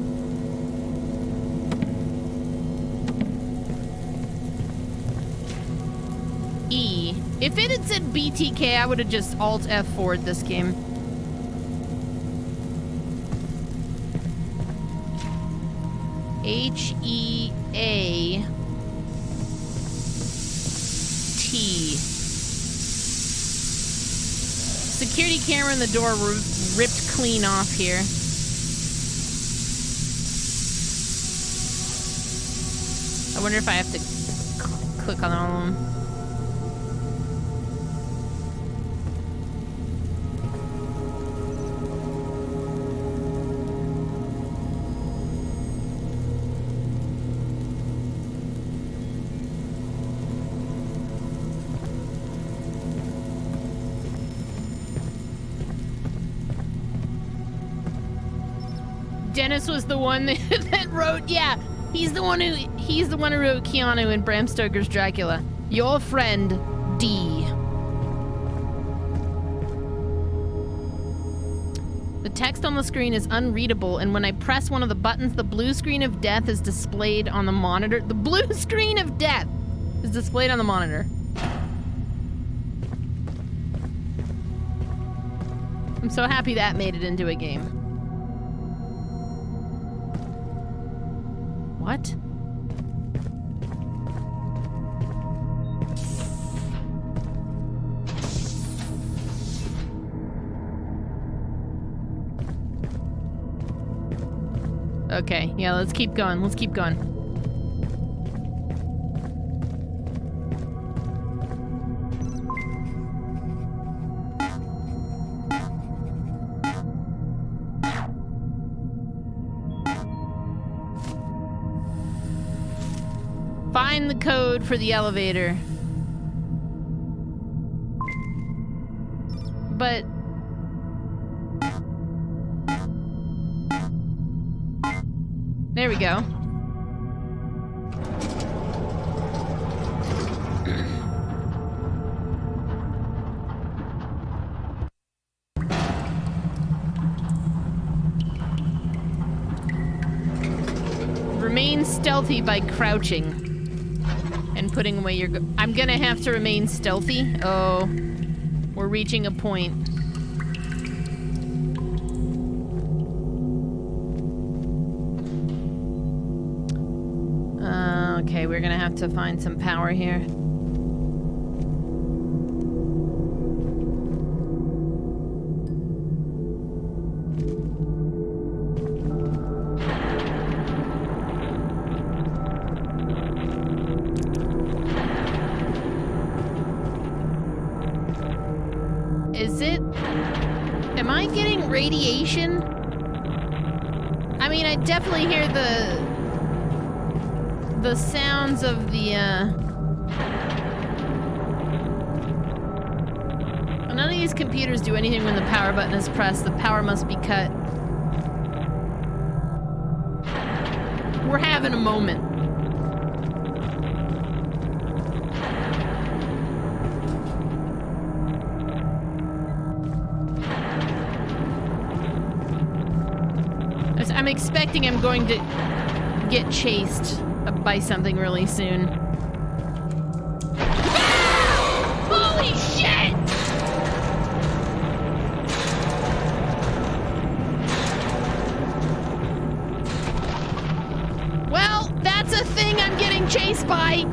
E. If it had said BTK, I would have just Alt F4'd this game. H-E-A T. Security camera in the door ripped clean off here. I wonder if I have to click on all of them. Dennis was the one that wrote, yeah, he's the one who wrote Keanu in Bram Stoker's Dracula. Your friend, D. The text on the screen is unreadable, and when I press one of the buttons, the blue screen of death is displayed on the monitor. The blue screen of death is displayed on the monitor. I'm so happy that made it into a game. What? Okay, yeah, let's keep going. Let's keep going. Find the code for the elevator. But... there we go. Remain stealthy by crouching. And putting away your I'm gonna have to remain stealthy. Oh, we're reaching a point. Okay, we're gonna have to find some power here. Am I getting radiation? I mean, I definitely hear the sounds of the, None of these computers do anything when the power button is pressed. The power must be cut. We're having a moment. expecting I'm going to get chased by something really soon. Ah! Holy shit! Well, that's a thing I'm getting chased by.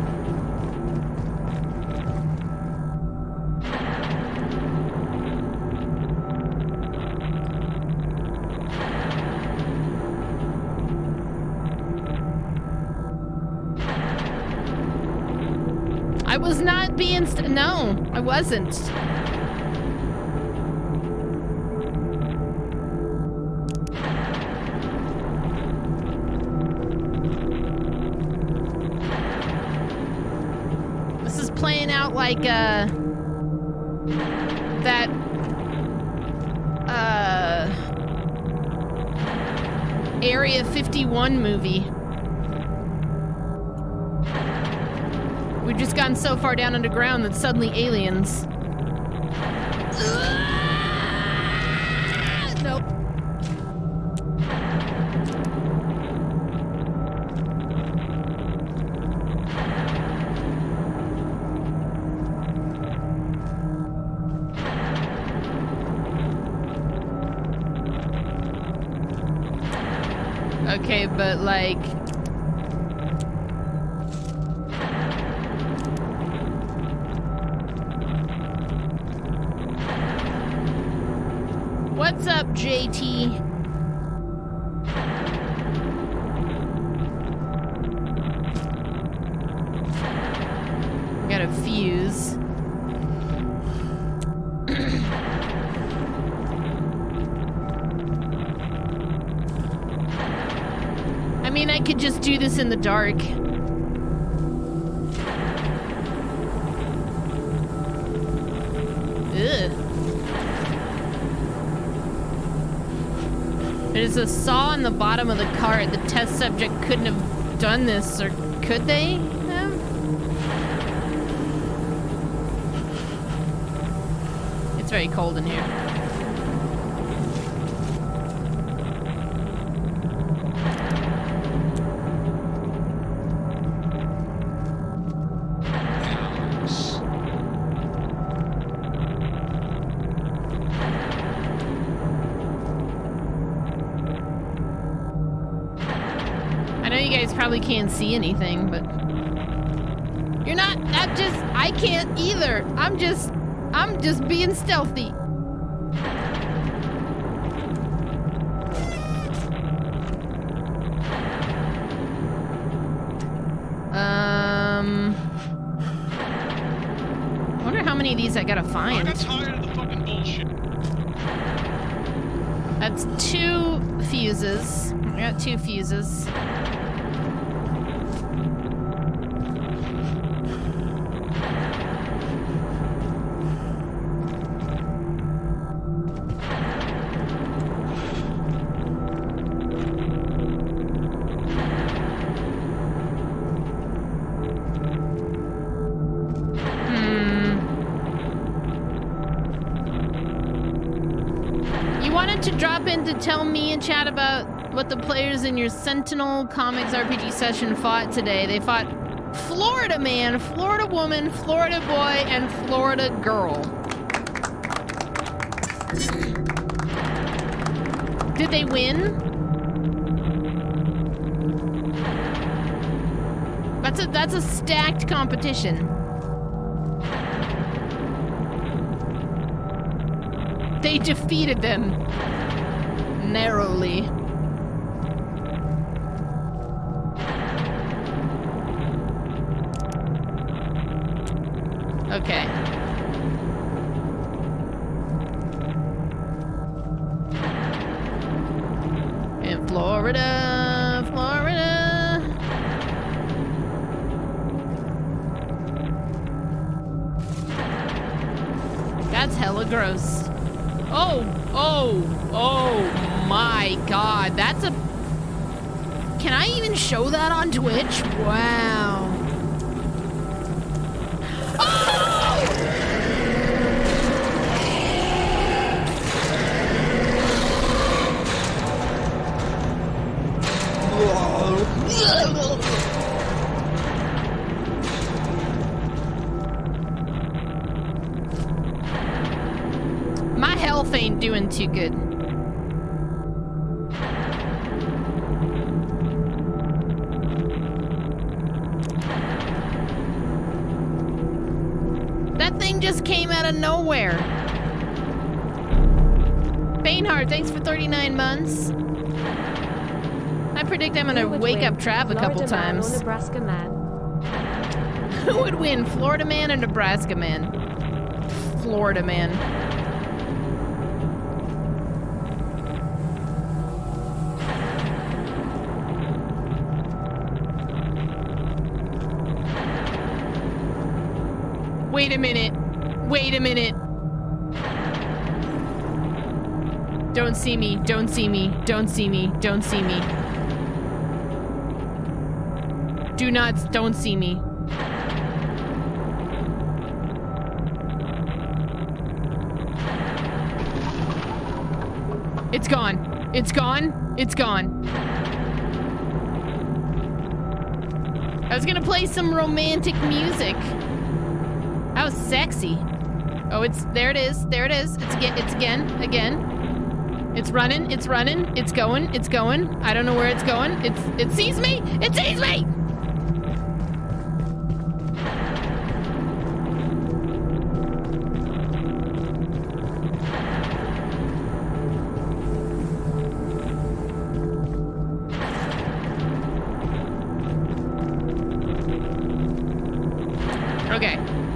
I was not being no, I wasn't. This is playing out like that Area 51 movie. We've just gotten so far down underground that suddenly aliens. Nope. Okay, but like... What's up, JT? Got a fuse. I mean, I could just do this in the dark. Ugh. There's a saw in the bottom of the cart. The test subject couldn't have done this, or could they have? It's very cold in here. Probably can't see anything, but you're not. I can't either. I'm just being stealthy. I wonder how many of these I gotta find. I got tired of the fucking bullshit. That's 2 fuses. I got 2 fuses. To drop in to tell me and chat about what the players in your Sentinel Comics RPG session fought today. They fought Florida man, Florida woman, Florida boy, and Florida girl. Did they win? That's a stacked competition. They defeated them narrowly. Okay. In Florida, Florida. That's hella gross. Oh my god, that's a... Can I even show that on Twitch? Wow. Oh! health ain't doing too good. That thing just came out of nowhere. Bainhard, thanks for 39 months. I predict I'm gonna wake up Trav a couple times. Or Nebraska man? Who would win, Florida man or Nebraska man? Florida man. Wait a minute. Wait a minute. Don't see me. Don't see me. Don't see me. Don't see me. Do not. Don't see me. It's gone. It's gone. It's gone. I was gonna play some romantic music. That was sexy. Oh, it's there. It is. There it is. It's again. It's running. It's running. It's going. It's going. I don't know where it's going. It sees me. It sees me.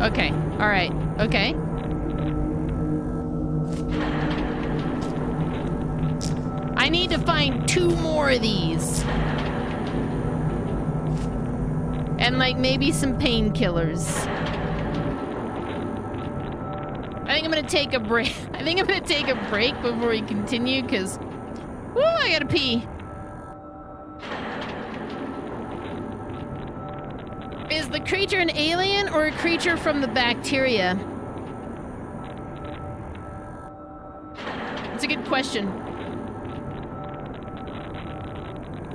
Okay. All right. Okay. I need to find 2 more of these. And like maybe some painkillers. I think I'm gonna take a break. I think I'm gonna take a break before we continue because, woo, I gotta pee. Is the creature an alien or a creature from the bacteria? It's a good question.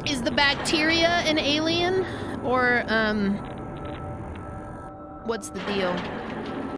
Is the bacteria an alien? Or, what's the deal?